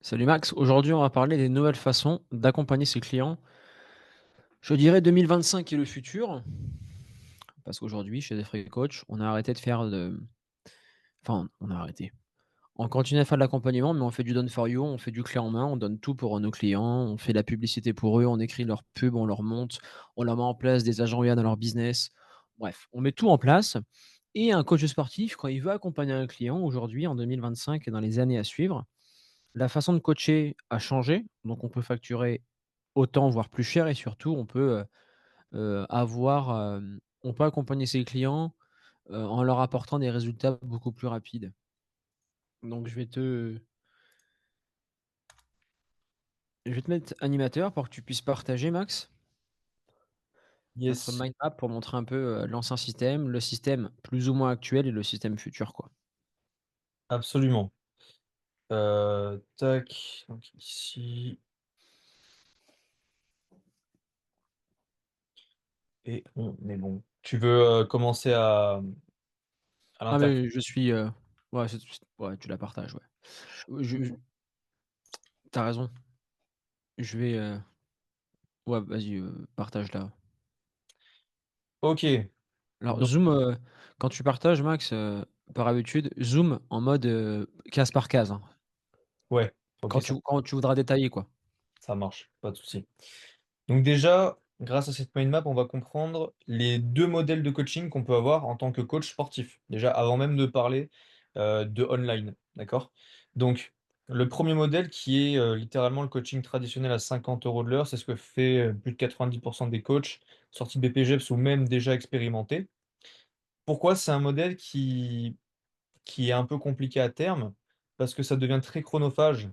Salut Max, aujourd'hui on va parler des nouvelles façons d'accompagner ses clients. Je dirais 2025 est le futur, parce qu'aujourd'hui chez Free Coach, on a arrêté de faire de enfin on a arrêté. On continue à faire de l'accompagnement, mais on fait du done for you, on fait du clé en main, on donne tout pour nos clients, on fait de la publicité pour eux, on écrit leur pub, on leur monte, on leur met en place des agents IA dans leur business. Bref, on met tout en place et un coach sportif, quand il veut accompagner un client aujourd'hui en 2025 et dans les années à suivre, la façon de coacher a changé, donc on peut facturer autant, voire plus cher et surtout on peut accompagner ses clients, en leur apportant des résultats beaucoup plus rapides. Donc je vais te mettre animateur pour que tu puisses partager Max, notre Yes, mind map pour montrer un peu, l'ancien système, le système plus ou moins actuel et le système futur, quoi. absolument. Tac, donc ici et on est bon. Tu veux, commencer à Ah l'interface? mais je suis, ouais, ouais, tu la partages, ouais. Je tu raison, je vais, ouais, vas-y, partage-la. OK, Alors donc zoom, quand tu partages Max, par habitude, zoom en mode, case par case, hein. ouais, OK, Quand tu voudras détailler, quoi. ça marche, pas de souci. Donc déjà, grâce à cette mind map, on va comprendre les 2 modèles de coaching qu'on peut avoir en tant que coach sportif. Déjà, avant même de parler, de online, d'accord? Donc, le premier modèle qui est, littéralement le coaching traditionnel à 50 € de l'heure, c'est ce que fait, plus de 90 des coachs sortis de BPJEPS ou même déjà expérimentés. Pourquoi? C'est un modèle qui est un peu compliqué à terme, parce que ça devient très chronophage,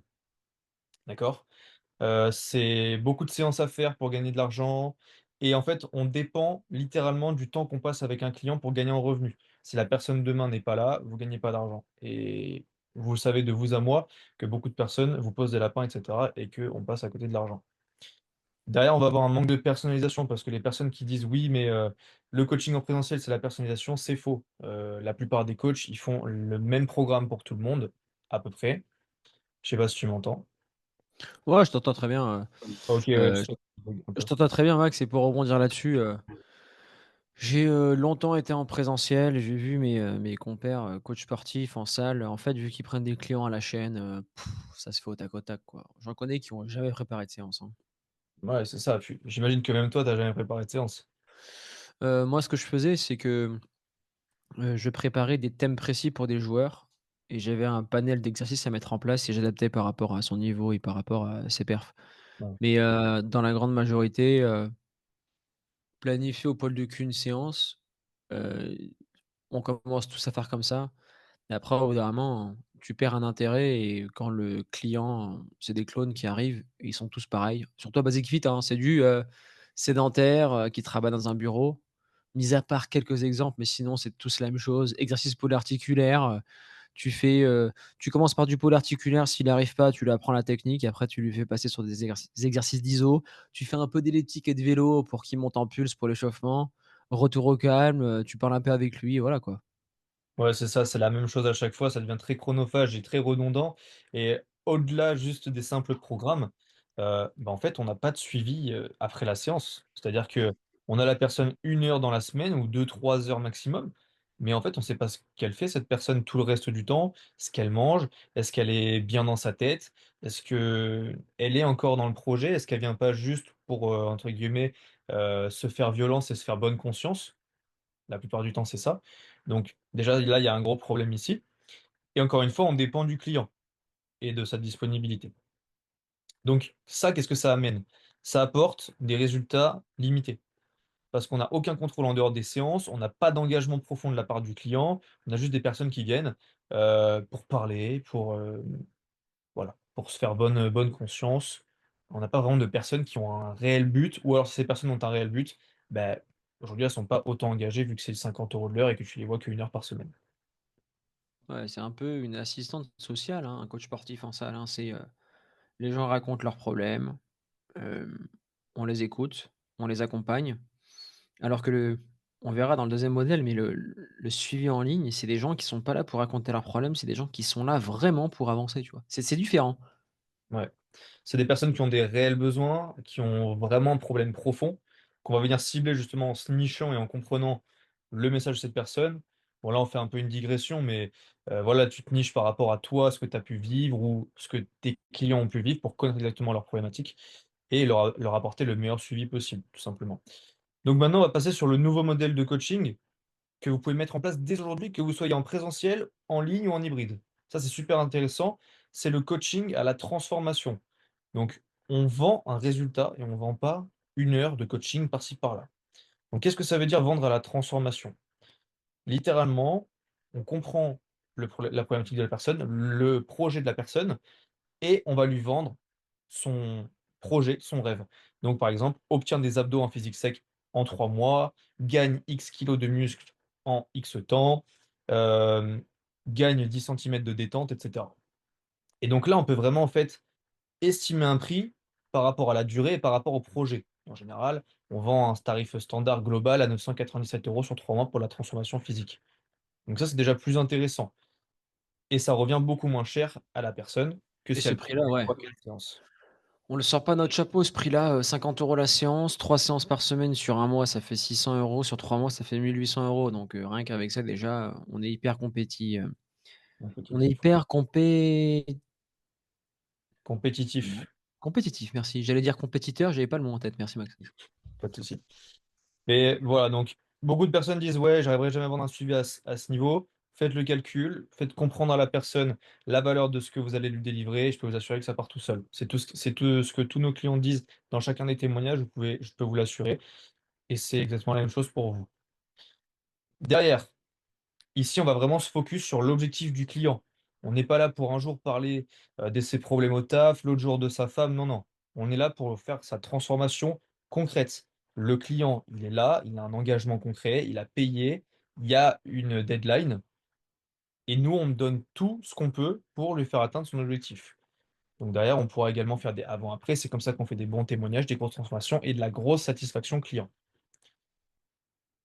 d'accord? C'est beaucoup de séances à faire pour gagner de l'argent et en fait, on dépend littéralement du temps qu'on passe avec un client pour gagner en revenu. Si la personne demain n'est pas là, vous gagnez pas d'argent et vous le savez de vous à moi que beaucoup de personnes vous posent des lapins et cetera et qu'on passe à côté de l'argent. Derrière, on va avoir un manque de personnalisation parce que les personnes qui disent: «Oui, mais le coaching en présentiel, c'est la personnalisation», c'est faux. La plupart des coachs, ils font le même programme pour tout le monde, à peu près. Je sais pas si tu m'entends? Ouais, je t'entends très bien, OK, ouais, heu, je un je peu. t'entends très bien Max et pour rebondir là-dessus, j'ai, longtemps été en présentiel, j'ai vu mes compères, coachs sportifs en salle, en fait, vu qu'ils prennent des clients à la chaîne, ça se fait au tac au tac, quoi. J'en connais qui ont jamais préparé de séance, hein. Ouais, c'est ça, puis j'imagine que même toi, tu as jamais préparé de séance? Moi, ce que je faisais, c'est que, je préparais des thèmes précis pour des joueurs et j'avais un panel d'exercices à mettre en place et j'adaptais par rapport à son niveau et par rapport à ses perfs. Ouais. Mais, dans la grande majorité, planifier au pôle de cul une séance, heu, on commence tous à faire comme ça et après au bout d'un moment, tu perds un intérêt et quand le client c'est des clones qui arrivent et ils sont tous pareils. Surtout à Basic Fit, hein, c'est du, sédentaire, qui travaille dans un bureau. Mis à part quelques exemples, mais sinon c'est tous la même chose. Exercice polyarticulaire, tu fais, tu commences par du polyarticulaire, s'il arrive pas, tu lui apprends la technique, après tu lui fais passer sur des exercices d'iso. Tu fais un peu d'elliptique et de vélo pour qu'il monte en pulse pour l'échauffement. Retour au calme, tu parles un peu avec lui et voilà quoi. Ouais, c'est ça, c'est la même chose à chaque fois, ça devient très chronophage et très redondant et au-delà juste des simples programmes, bah, en fait, on n'a pas de suivi, après la séance. C'est-à-dire que on a la personne 1 heure dans la semaine ou 2 3 heures maximum, mais en fait, on ne sait pas ce qu'elle fait cette personne tout le reste du temps, ce qu'elle mange, est-ce qu'elle est bien dans sa tête? Est-ce qu'elle est encore dans le projet? Est-ce qu'elle vient pas juste pour, entre guillemets, «se faire violence et se faire bonne conscience»? La plupart du temps, c'est ça. Donc déjà, là, il y a un gros problème ici et encore une fois, on dépend du client et de sa disponibilité. Donc ça, qu'est-ce que ça amène? Ça apporte des résultats limités parce qu'on n'a aucun contrôle en dehors des séances, on n'a pas d'engagement profond de la part du client, on a juste des personnes qui viennent, pour parler, voilà, pour se faire bonne conscience. On n'a pas vraiment de personnes qui ont un réel but ou alors si ces personnes ont un réel but, bah, aujourd'hui, elles sont pas autant engagées vu que c'est 50 € de l'heure et que tu les vois qu'1 heure par semaine. Ouais, c'est un peu une assistante sociale, hein, un coach sportif en salle, hein. Les gens racontent leurs problèmes, on les écoute, on les accompagne. Alors que on verra dans le deuxième modèle, mais le suivi en ligne, c'est des gens qui sont pas là pour raconter leurs problèmes, c'est des gens qui sont là vraiment pour avancer, tu vois? C'est différent. Ouais. C'est des personnes qui ont des réels besoins, qui ont vraiment un problème profond, qu'on va venir cibler justement en se nichant et en comprenant le message de cette personne. Bon là, on fait un peu une digression, mais voilà, tu te niches par rapport à toi, ce que tu as pu vivre ou ce que tes clients ont pu vivre pour connaître exactement leurs problématiques et leur apporter le meilleur suivi possible, tout simplement. Donc maintenant, on va passer sur le nouveau modèle de coaching que vous pouvez mettre en place dès aujourd'hui, que vous soyez en présentiel, en ligne ou en hybride. Ça, c'est super intéressant. C'est le coaching à la transformation. Donc, on vend un résultat et on ne vend pas une heure de coaching par-ci par-là. Donc, qu'est-ce que ça veut dire vendre à la transformation? Littéralement, on comprend la problématique de la personne, le projet de la personne, et on va lui vendre son projet, son rêve. Donc, par exemple, obtient des abdos en physique sec en 3 mois, gagne X kilos de muscles en X temps, hem, gagne 10 centimètres de détente, et cetera. Et donc là, on peut vraiment, en fait, estimer un prix par rapport à la durée et par rapport au projet. En général, on vend un tarif standard global à 997 € sur 3 mois pour la transformation physique. Donc ça, c'est déjà plus intéressant et ça revient beaucoup moins cher à la personne que Et si ce elle prend prix-là, ouais, n'importe quelle séance. on le sort pas de notre chapeau ce prix-là, 50 € la séance, 3 séances par semaine sur un mois, ça fait 600 €, sur 3 mois, ça fait 1 800 €, donc rien qu'avec ça déjà, on est hyper on est Compétitif, ouais. hyper Compétitif, compétitif, merci. J'allais dire compétiteur, j'avais pas le mot en tête, merci Max. pas de souci. Mais voilà, donc beaucoup de personnes disent: «Ouais, j'arriverai jamais à vendre un suivi à ce niveau». Faites le calcul, faites comprendre à la personne la valeur de ce que vous allez lui délivrer et je peux vous assurer que ça part tout seul. C'est tout ce que tous nos clients disent dans chacun des témoignages, je peux vous l'assurer et c'est exactement la même chose pour vous. Derrière, ici, on va vraiment se focus sur l'objectif du client. On n'est pas là pour un jour parler, de ses problèmes au taf, l'autre jour de sa femme, non, non. On est là pour faire sa transformation concrète. Le client, il est là, il a un engagement concret, il a payé, il y a une deadline et nous, on donne tout ce qu'on peut pour lui faire atteindre son objectif. Donc derrière, on pourra également faire des avant-après. C'est comme ça qu'on fait des bons témoignages, des grosses transformations et de la grosse satisfaction client.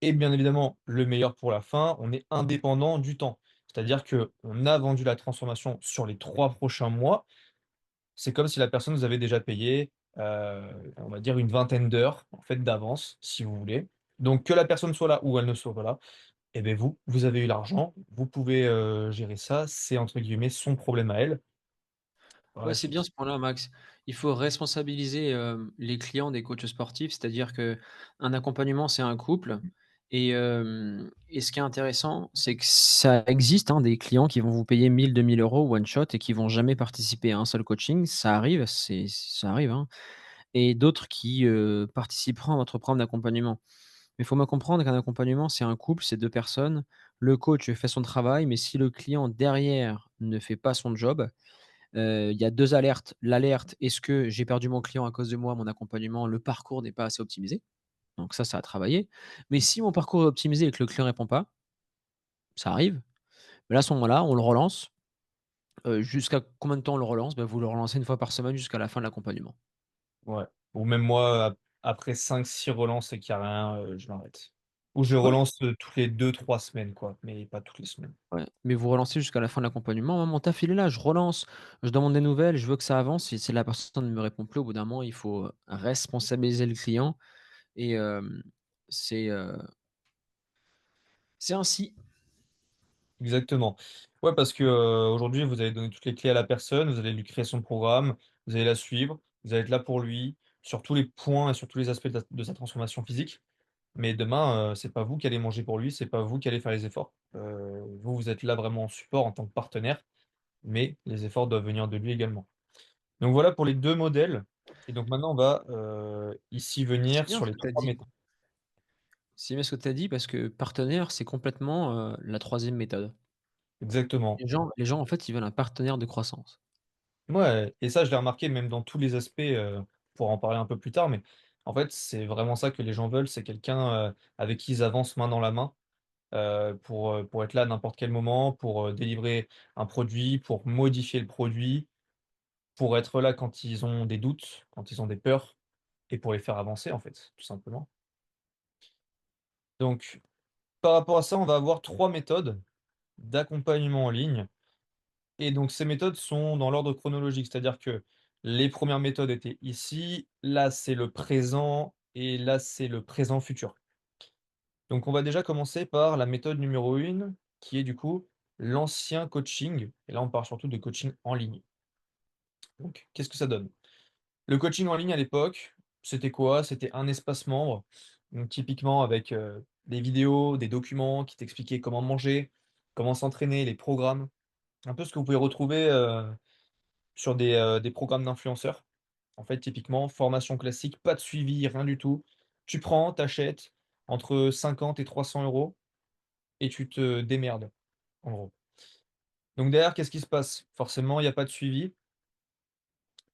Et bien évidemment, le meilleur pour la fin, on est indépendant du temps. C'est-à-dire qu'on a vendu la transformation sur les 3 prochains mois. C'est comme si la personne nous avait déjà payé, on va dire une vingtaine d'heures, en fait, d'avance, si vous voulez. Donc que la personne soit là ou elle ne soit pas là, et beh, vous avez eu l'argent, vous pouvez, gérer ça, c'est entre guillemets «son problème à elle» par Ouais, la c'est bien suite. ce point-là, Max. Il faut responsabiliser, les clients des coachs sportifs, c'est-à-dire qu'un accompagnement, c'est un couple et ce qui est intéressant, c'est que ça existe, hein, des clients qui vont vous payer 1 000-2 000 € one shot et qui vont jamais participer à un seul coaching. Ça arrive, ça arrive, hein, et d'autres qui, participeront à votre programme d'accompagnement. Mais il faut bien comprendre qu'un accompagnement, c'est un couple, c'est 2 personnes. Le coach fait son travail, mais si le client derrière ne fait pas son job, il y a 2 alertes. L'alerte: «Est-ce que j'ai perdu mon client à cause de moi, mon accompagnement, le parcours n'est pas assez optimisé?» Donc ça a travaillé. Mais si mon parcours est optimisé et que le client répond pas, ça arrive, mais là, à ce moment-là, on le relance. Jusqu'à combien de temps on le relance? Bah, vous le relancez une fois par semaine jusqu'à la fin de l'accompagnement. Ouais. Ou même moi, après 5-6 relances et qu'il y a rien, je m'arrête. Ou je Ouais, relance, toutes les 2-3 semaines quoi, mais pas toutes les semaines. ouais, mais vous relancez jusqu'à la fin de l'accompagnement. «Moi, mon taf, il est là, je relance, je demande des nouvelles, je veux que ça avance». Si la personne ne me répond plus, au bout d'un moment, il faut, responsabiliser le client et c'est, heu, c'est ainsi. Exactement. Ouais, parce que, aujourd'hui, vous allez donner toutes les clés à la personne, vous allez lui créer son programme, vous allez la suivre, vous allez être là pour lui, sur tous les points et sur tous les aspects de sa transformation physique. Mais demain, c'est pas vous qui allez manger pour lui, c'est pas vous qui allez faire les efforts. Vous, vous êtes là vraiment en support en tant que partenaire, mais les efforts doivent venir de lui également. Donc voilà pour les 2 modèles et donc maintenant on va, ici C'est venir bien sur ce les que tu as 3 dit. méthodes. C'est bien ce que tu as dit parce que partenaire, c'est complètement, la troisième méthode. Exactement. Les gens, en fait, ils veulent un partenaire de croissance. Ouais et ça, je l'ai remarqué même dans tous les aspects, on pourra en parler un peu plus tard, mais en fait, c'est vraiment ça que les gens veulent, c'est quelqu'un, avec qui ils avancent main dans la main, pour être là à n'importe quel moment, pour, délivrer un produit, pour modifier le produit, pour être là quand ils ont des doutes, quand ils ont des peurs et pour les faire avancer, en fait, tout simplement. Donc par rapport à ça, on va avoir 3 méthodes d'accompagnement en ligne et donc ces méthodes sont dans l'ordre chronologique. C'est-à-dire que Les premières méthodes étaient ici, là c'est le présent et là c'est le présent futur. Donc on va déjà commencer par la méthode numéro 1 qui est du coup l'ancien coaching et là on parle surtout de coaching en ligne. Donc qu'est-ce que ça donne? Le coaching en ligne à l'époque, c'était quoi? C'était un espace membre, donc typiquement avec, des vidéos, des documents qui t'expliquaient comment manger, comment s'entraîner, les programmes, un peu ce que vous pouvez retrouver, sur des programmes d'influenceurs. En fait, typiquement, formation classique, pas de suivi, rien du tout. Tu prends, t'achètes entre 50 et 300 euros et tu te démerdes, en gros. Donc derrière, qu'est-ce qui se passe? Forcément, il y a pas de suivi,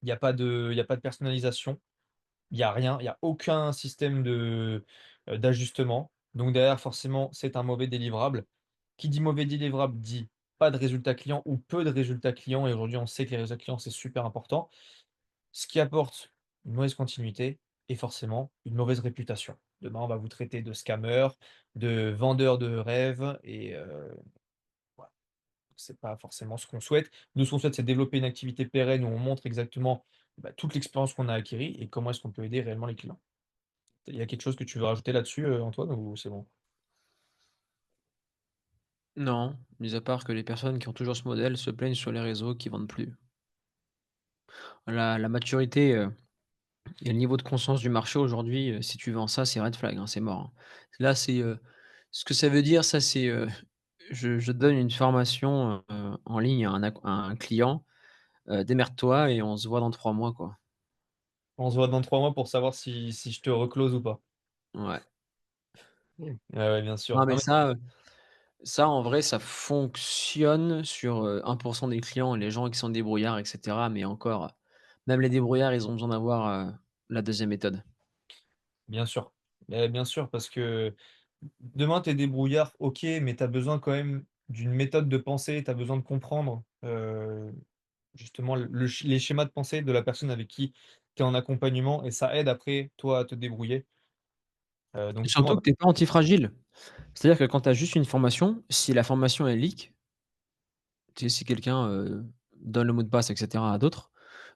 il y a pas de personnalisation. Il y a rien, il y a aucun système d'ajustement. Donc derrière, forcément, c'est un mauvais délivrable. Qui dit mauvais délivrable dit pas de résultats clients ou peu de résultats clients et aujourd'hui, on sait que les résultats clients, c'est super important. Ce qui apporte une mauvaise continuité et forcément une mauvaise réputation. Demain, on va vous traiter de scammer, de vendeur de rêves et voilà, c'est pas forcément ce qu'on souhaite. Nous, ce qu'on souhaite, c'est développer une activité pérenne où on montre exactement, bah, toute l'expérience qu'on a acquérie et comment est-ce qu'on peut aider réellement les clients. Il y a quelque chose que tu veux rajouter là-dessus, Antoine, ou c'est bon? Non, mis à part que les personnes qui ont toujours ce modèle se plaignent sur les réseaux qui vendent plus. La maturité, et le niveau de conscience du marché aujourd'hui, si tu vends ça, c'est red flag, hein, c'est mort, hein. Là, ce que ça veut dire ça, c'est, je donne une formation, en ligne à un client, démerde-toi et on se voit dans 3 mois, quoi. On se voit dans 3 mois pour savoir si je te reclose ou pas. Ouais. Ouais, ouais, bien sûr. Non, Non, mais mais ça, en vrai, ça fonctionne sur, 1 des clients, les gens qui sont débrouillards et cetera, mais encore, même les débrouillards, ils ont besoin d'avoir, la deuxième méthode. bien sûr. Bien sûr, parce que demain, tu es débrouillard, OK, mais tu as besoin quand même d'une méthode de pensée, tu as besoin de comprendre, justement les schémas de pensée de la personne avec qui tu es en accompagnement et ça aide après toi à te débrouiller. Donc Et justement, surtout bah que tu es pas antifragile. C'est-à-dire que quand tu as juste une formation, si la formation elle leak, tu sais, si quelqu'un, donne le mot de passe et cetera à d'autres,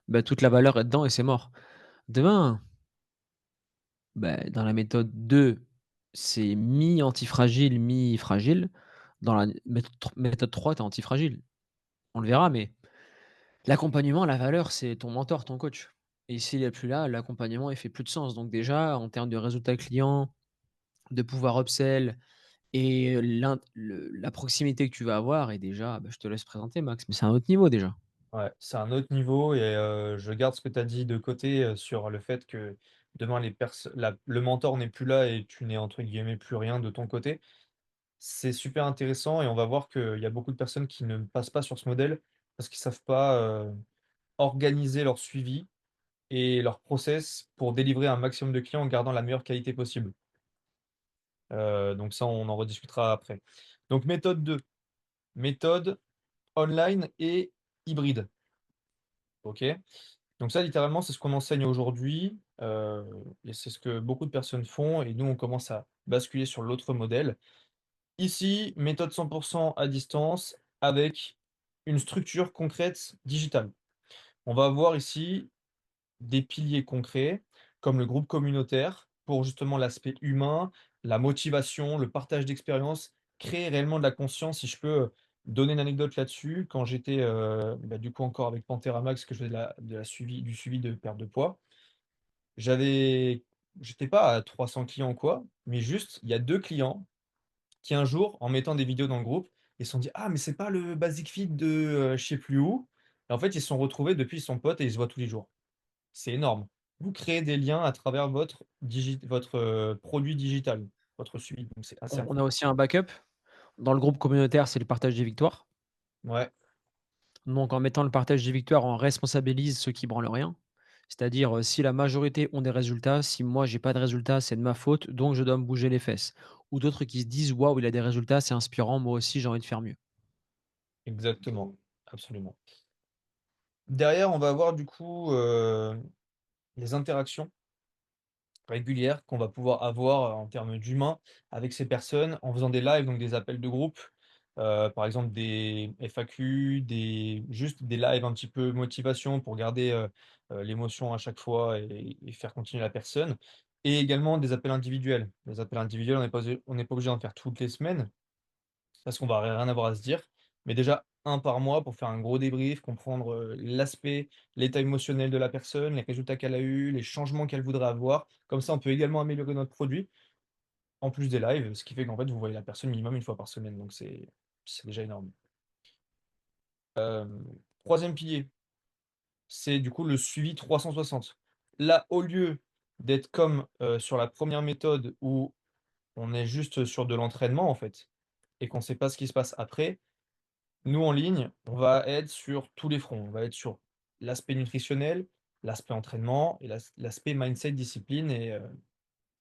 bah, toute la valeur est dedans et c'est mort. Demain, bah, dans la méthode 2, c'est mi-antifragile, mi-fragile. Dans la méthode 3, tu es antifragile. On le verra, mais l'accompagnement, la valeur, c'est ton mentor, ton coach et s'il est plus là, l'accompagnement, il fait plus de sens. Donc déjà, en termes de résultats clients, de pouvoir upsell et la proximité que tu vas avoir et déjà, bah, je te laisse présenter Max, mais c'est un autre niveau déjà. ouais, c'est un autre niveau et je garde ce que tu as dit de côté, sur le fait que demain le mentor n'est plus là et tu n'es entre guillemets «plus rien» de ton côté. C'est super intéressant et on va voir qu'il y a beaucoup de personnes qui ne passent pas sur ce modèle parce qu'ils savent pas, organiser leur suivi et leur process pour délivrer un maximum de clients en gardant la meilleure qualité possible. Donc ça, on en rediscutera après. Donc méthode 2, méthode online et hybride. OK? Donc ça, littéralement, c'est ce qu'on enseigne aujourd'hui, et c'est ce que beaucoup de personnes font et nous, on commence à basculer sur l'autre modèle. Ici, méthode 100 à distance avec une structure concrète digitale. On va avoir ici des piliers concrets, comme le groupe communautaire, pour justement l'aspect humain, la motivation, le partage d'expériences, créer réellement de la conscience. Si je peux donner une anecdote là-dessus, quand j'étais, bah, du coup encore avec Panthera Max, que je faisais du suivi de perte de poids, j'avais j'étais pas à 300 clients ou quoi, mais juste, il y a 2 clients qui un jour, en mettant des vidéos dans le groupe, ils se sont dit: «Ah mais c'est pas le Basic Fit de, je sais plus où?» et en fait, ils se sont retrouvés depuis, ils sont potes et ils se voient tous les jours. C'est énorme. Vous créez des liens à travers votre, produit digital, votre suivi, donc c'est assez On a incroyable. aussi un backup. Dans le groupe communautaire, c'est le partage des victoires. Ouais, Donc en mettant le partage des victoires, on responsabilise ceux qui branlent rien. C'est-à-dire, si la majorité ont des résultats, si moi j'ai pas de résultats, c'est de ma faute, donc je dois me bouger les fesses. Ou d'autres qui se disent: «Waouh, il a des résultats, c'est inspirant, moi aussi j'ai envie de faire mieux». exactement, absolument. Derrière, on va avoir du coup, les interactions régulières qu'on va pouvoir avoir, en termes d'humains avec ces personnes en faisant des lives, donc des appels de groupe. par exemple des FAQ, juste des lives un petit peu motivation pour garder, l'émotion à chaque fois et faire continuer la personne et également des appels individuels. Les appels individuels, on n'est pas obligé d'en faire toutes les semaines parce qu'on va rien avoir à se dire, mais déjà un par mois pour faire un gros débrief, comprendre, l'aspect, l'état émotionnel de la personne, les résultats qu'elle a eus, les changements qu'elle voudrait avoir. Comme ça, on peut également améliorer notre produit, en plus des lives, ce qui fait qu'en fait, vous voyez la personne minimum une fois par semaine, donc c'est déjà énorme. 3e pilier, c'est du coup le suivi 360. Là, au lieu d'être comme, sur la première méthode où on est juste sur de l'entraînement en fait et qu'on ne sait pas ce qui se passe après, nous en ligne, on va être sur tous les fronts. On va être sur l'aspect nutritionnel, l'aspect entraînement et l'aspect mindset, discipline et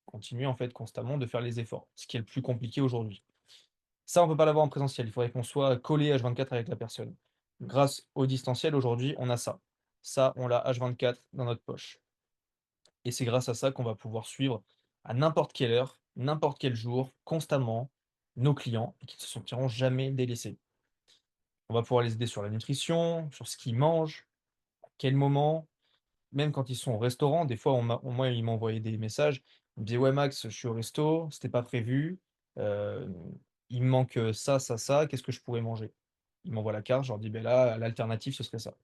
continuer en fait constamment de faire les efforts, ce qui est le plus compliqué aujourd'hui. Ça, on peut pas l'avoir en présentiel. Il faudrait qu'on soit collé H24 avec la personne. Grâce au distanciel, aujourd'hui, on a ça. Ça, on l'a H24 dans notre poche. Et c'est grâce à ça qu'on va pouvoir suivre à n'importe quelle heure, n'importe quel jour, constamment, nos clients et qui ne se sentiront jamais délaissés. On va pouvoir les aider sur la nutrition, sur ce qu'ils mangent, à quel moment, même quand ils sont au restaurant. Des fois, moi, ils m'envoyaient des messages. Ils me disaient: «Ouais, Max, je suis au resto, c'était pas prévu. euh, il me manque ça, ça, ça. Qu'est-ce que je pourrais manger?» Ils m'envoient la carte. Je leur dis: «Ben là, l'alternative, ce serait ça».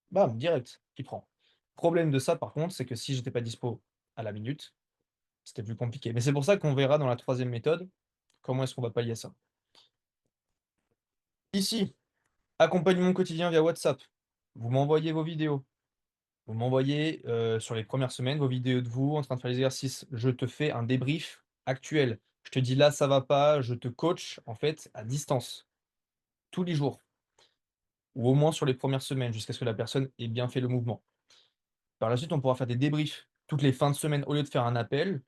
Bam, direct, il prend. Problème de ça, par contre, c'est que si j'étais pas dispo à la minute, c'était plus compliqué. Mais c'est pour ça qu'on verra dans la troisième méthode comment est-ce qu'on va pallier ça. Ici, accompagnement quotidien via WhatsApp. Vous m'envoyez vos vidéos. Vous m'envoyez, sur les premières semaines, vos vidéos de vous en train de faire les exercices. Je te fais un débrief actuel. Je te dis: «Là, ça va pas», je te coach, en fait, à distance, tous les jours ou au moins sur les premières semaines jusqu'à ce que la personne ait bien fait le mouvement. Par la suite, on pourra faire des débriefs toutes les fins de semaine. Au lieu de faire un appel,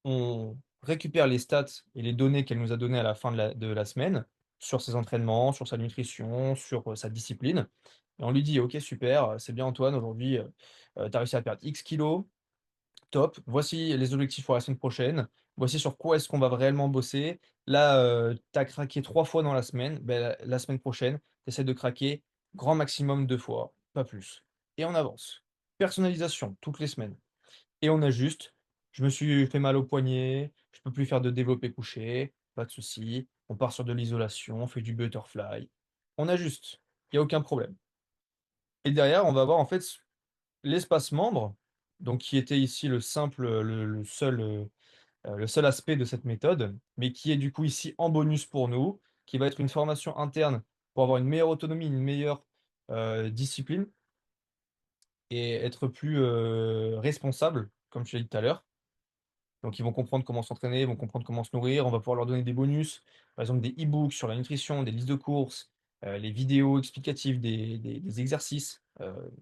on récupère les stats et les données qu'elle nous a données à la fin de la semaine sur ses entraînements, sur sa nutrition, sur, sa discipline et on lui dit: «OK, super, c'est bien Antoine, aujourd'hui, tu as réussi à perdre X kilos. Top, voici les objectifs pour la semaine prochaine. Voici sur quoi est-ce qu'on va réellement bosser. Là, tu as craqué 3 fois dans la semaine, beh, la semaine prochaine, tu essaies de craquer grand maximum 2 fois, pas plus et on avance. Personnalisation toutes les semaines et on ajuste. Je me suis fait mal au poignet, je peux plus faire de développé couché, pas de souci. On part sur de l'isolation, on fait du butterfly. On ajuste, il y a aucun problème et derrière, on va avoir en fait l'espace membre, donc qui était ici le seul aspect de cette méthode, mais qui est du coup ici en bonus pour nous, qui va être une formation interne pour avoir une meilleure autonomie, une meilleure, discipline et être plus, responsable, comme tu l'as dit tout à l'heure. Donc ils vont comprendre comment s'entraîner, ils vont comprendre comment se nourrir, on va pouvoir leur donner des bonus, par exemple des e-books sur la nutrition, des listes de courses, les vidéos explicatives des exercices,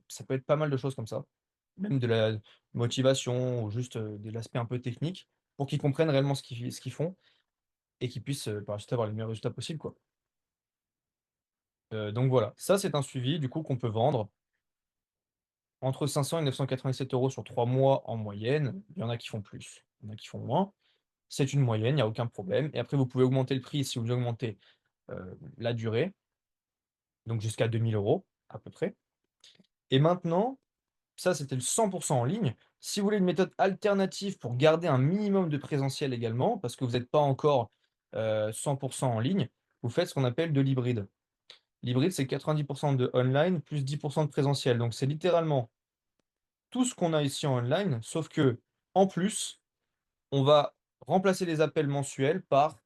ça peut être pas mal de choses comme ça. Même de la motivation ou juste, de l'aspect un peu technique pour qu'ils comprennent réellement ce qu'ils font et qu'ils puissent, par la suite avoir les meilleurs résultats possibles, quoi. Donc voilà, ça c'est un suivi du coup qu'on peut vendre entre 500 et 997 € sur 3 mois en moyenne. Il y en a qui font plus, il y en a qui font moins. C'est une moyenne, il y a aucun problème et après vous pouvez augmenter le prix si vous voulez augmenter, la durée, donc jusqu'à 2 000 € à peu près et maintenant, ça c'était le 100 en ligne. Si vous voulez une méthode alternative pour garder un minimum de présentiel également, parce que vous êtes pas encore, 100 en ligne, vous faites ce qu'on appelle de l'hybride. L'hybride, c'est 90 de online plus 10 de présentiel. Donc c'est littéralement tout ce qu'on a ici en online, sauf que en plus, on va remplacer les appels mensuels par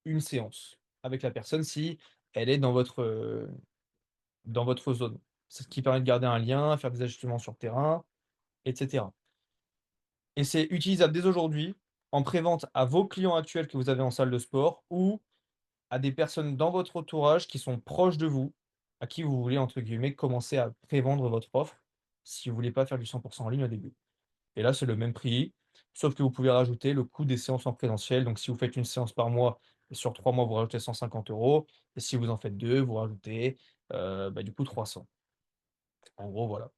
une séance avec la personne si elle est dans votre zone. C'est ce qui permet de garder un lien, faire des ajustements sur terrain et cetera et c'est utilisable dès aujourd'hui en prévente à vos clients actuels que vous avez en salle de sport ou à des personnes dans votre entourage qui sont proches de vous, à qui vous voulez, entre guillemets, «commencer à prévendre» votre offre, si vous voulez pas faire du 100 en ligne au début et là, c'est le même prix, sauf que vous pouvez rajouter le coût des séances en présentiel. Donc si vous faites une séance par mois et sur 3 mois, vous rajoutez 150 € et si vous en faites 2 vous rajoutez, bah, du coup 300. En gros, voilà,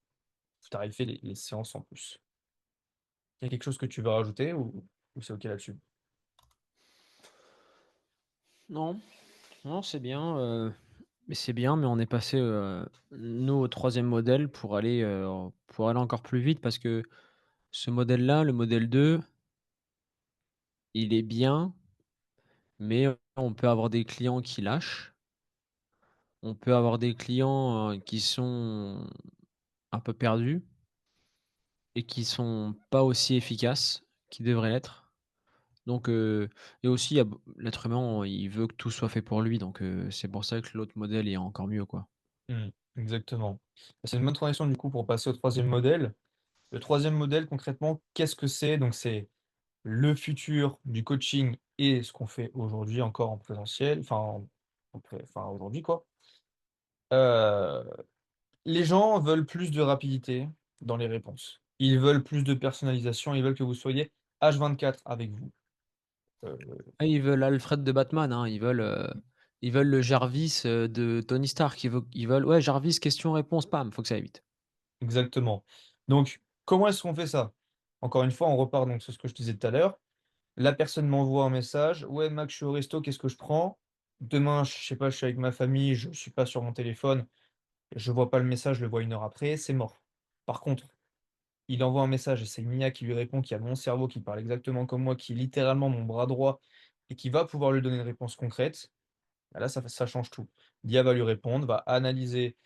vous tarifez les séances en plus. Il y a quelque chose que tu veux rajouter ou c'est OK là-dessus? Non, Non, mais c'est bien, mais on est passé, nous, au troisième modèle pour aller encore plus vite parce que ce modèle-là, le modèle 2, il est bien, mais on peut avoir des clients qui lâchent. On peut avoir des clients, qui sont un peu perdus et qui sont pas aussi efficaces qu'ils devraient l'être. Donc et aussi, il y a b l'être humain, il veut que tout soit fait pour lui, donc c'est pour ça que l'autre modèle est encore mieux, quoi. Mmh, exactement. C'est une bonne transition du coup pour passer au troisième modèle. Le troisième modèle concrètement, qu'est-ce que c'est? Donc c'est le futur du coaching et ce qu'on fait aujourd'hui encore en présentiel, enfin aujourd'hui quoi. Heu, les gens veulent plus de rapidité dans les réponses. Ils veulent plus de personnalisation, ils veulent que vous soyez H24 avec vous. Heu, Ah, ils veulent Alfred de Batman, hein, ils veulent le Jarvis, de Tony Stark. Ils veulent: «Ouais, Jarvis, question-réponse, pam!» Faut que ça aille vite. exactement. Donc comment est-ce qu'on fait ça? Encore une fois, on repart donc sur ce que je disais tout à l'heure. La personne m'envoie un message: «Ouais Max, je suis au resto, qu'est-ce que je prends?» Demain, je sais pas, je suis avec ma famille, je suis pas sur mon téléphone, je vois pas le message, je le vois 1 heure après, c'est mort. Par contre, il envoie un message et c'est une IA qui lui répond, qui a mon cerveau, qui parle exactement comme moi, qui est littéralement mon bras droit et qui va pouvoir lui donner une réponse concrète. Bah, là, ça change tout. L'IA va lui répondre, va analyser,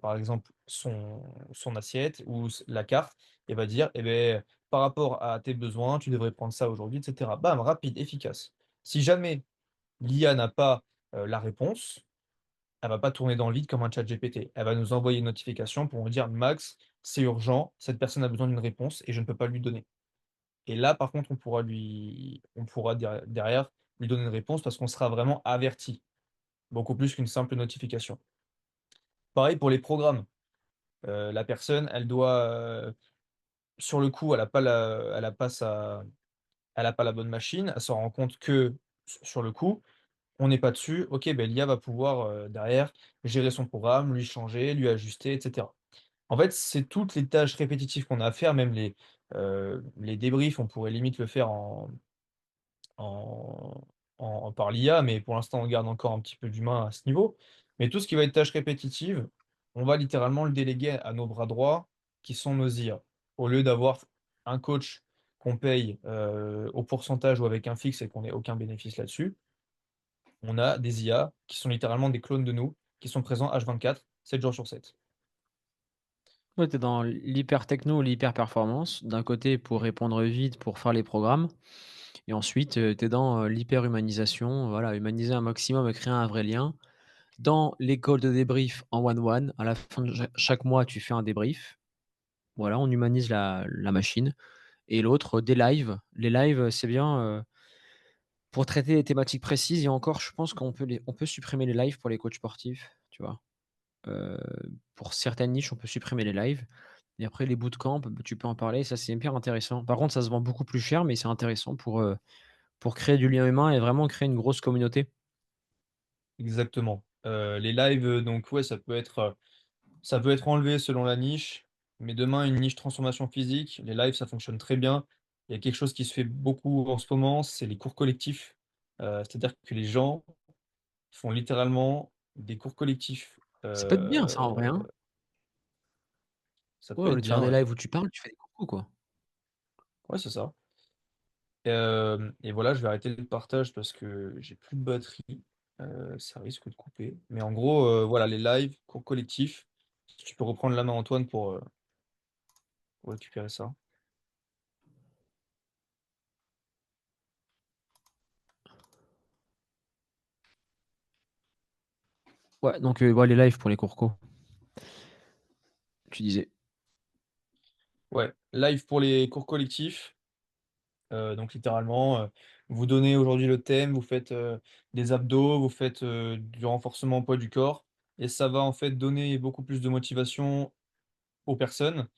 par exemple, son assiette ou la carte et va dire: «Eh beh, par rapport à tes besoins, tu devrais prendre ça aujourd'hui» et cetera. Bam, rapide, efficace. Si jamais l'IA n'a pas, la réponse, elle va pas tourner dans le vide comme un chat GPT. Elle va nous envoyer une notification pour nous dire: «Max, c'est urgent, cette personne a besoin d'une réponse et je ne peux pas lui donner». Et là, par contre, on pourra derrière lui donner une réponse parce qu'on sera vraiment averti. Beaucoup plus qu'une simple notification. Pareil pour les programmes. La personne, elle doit, sur le coup, elle a pas la bonne machine. Elle s'en rend compte que sur le coup, on n'est pas dessus. OK, ben l'IA va pouvoir, derrière gérer son programme, lui changer, lui ajuster et cetera. En fait, c'est toutes les tâches répétitives qu'on a à faire, même les débriefs, on pourrait limite le faire en par l'IA, mais pour l'instant, on garde encore un petit peu d'humain à ce niveau. Mais tout ce qui va être tâches répétitives, on va littéralement le déléguer à nos bras droits, qui sont nos IA. Au lieu d'avoir un coach qu'on paye, au pourcentage ou avec un fixe et qu'on ait aucun bénéfice là-dessus, on a des IA qui sont littéralement des clones de nous, qui sont présents H24, 7 jours sur 7. Ouais, tu es dans l'hyper techno, l'hyper performance, d'un côté pour répondre vite, pour faire les programmes et ensuite, tu es dans, l'hyper humanisation, voilà, humaniser un maximum et créer un vrai lien. Dans l'école de débrief en one one, à la fin de chaque mois, tu fais un débrief. Voilà, on humanise la machine et l'autre, des lives. Les lives, c'est bien, pour traiter des thématiques précises et encore, je pense on peut supprimer les lives pour les coachs sportifs, tu vois? Heu, pour certaines niches, on peut supprimer les lives et après les bootcamps, bah, tu peux en parler, ça, c'est hyper intéressant. Par contre, ça se vend beaucoup plus cher, mais c'est intéressant pour créer du lien humain et vraiment créer une grosse communauté. Exactement. Les lives, donc ouais, ça peut être enlevé selon la niche, mais demain, une niche transformation physique, les lives, ça fonctionne très bien. Il y a quelque chose qui se fait beaucoup en ce moment, c'est les cours collectifs. C'est-à-dire que les gens font littéralement des cours collectifs. Ça peut être bien ça en vrai, hein? Ça Ouais, peut au être lieu de faire bien, des ouais. lives où tu parles, tu fais des coucous, quoi. Ouais, c'est ça. Et voilà, je vais arrêter le partage parce que j'ai plus de batterie, ça risque de couper. Mais en gros, voilà, les lives, cours collectifs. Si tu peux reprendre la main Antoine pour récupérer ça. Ouais, donc ouais, les lives pour les cours co, tu disais. Ouais, live pour les cours collectifs. Donc littéralement, vous donnez aujourd'hui le thème, vous faites, des abdos, vous faites, du renforcement poids du corps et ça va en fait donner beaucoup plus de motivation aux personnes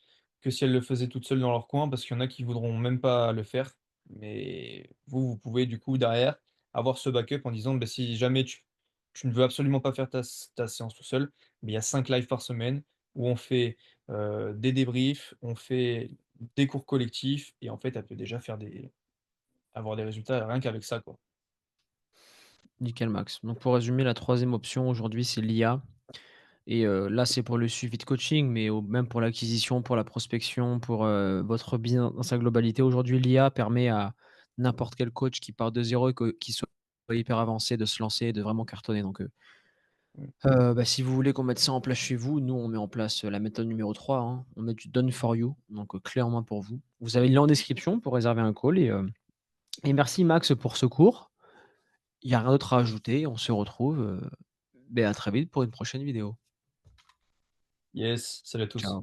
que si elles le faisaient toutes seules dans leur coin parce qu'il y en a qui voudront même pas le faire. Mais vous, vous pouvez du coup derrière avoir ce backup en disant: «Beh, si jamais tu ne veux absolument pas faire ta séance tout seul, mais il y a 5 lives par semaine où on fait, des débriefs, on fait des cours collectifs» et en fait, elle peut déjà avoir des résultats rien qu'avec ça, quoi. Nickel Max. Donc pour résumer, la troisième option aujourd'hui, c'est l'IA et là, c'est pour le suivi de coaching, mais au même pour l'acquisition, pour la prospection, pour, votre business dans sa globalité. Aujourd'hui, l'IA permet à n'importe quel coach qui part de zéro et que qui soit hyper avancé de se lancer et de vraiment cartonner donc Mmh. bah, si vous voulez qu'on mette ça en place chez vous, nous, on met en place, la méthode numéro 3, hein. On met du done for you, donc clé en main pour vous. Vous avez le lien en description pour réserver un call et merci Max pour ce cours. Il y a rien d'autre à ajouter. On se retrouve, beh, à très vite pour une prochaine vidéo. Yes, salut à tous. Ciao.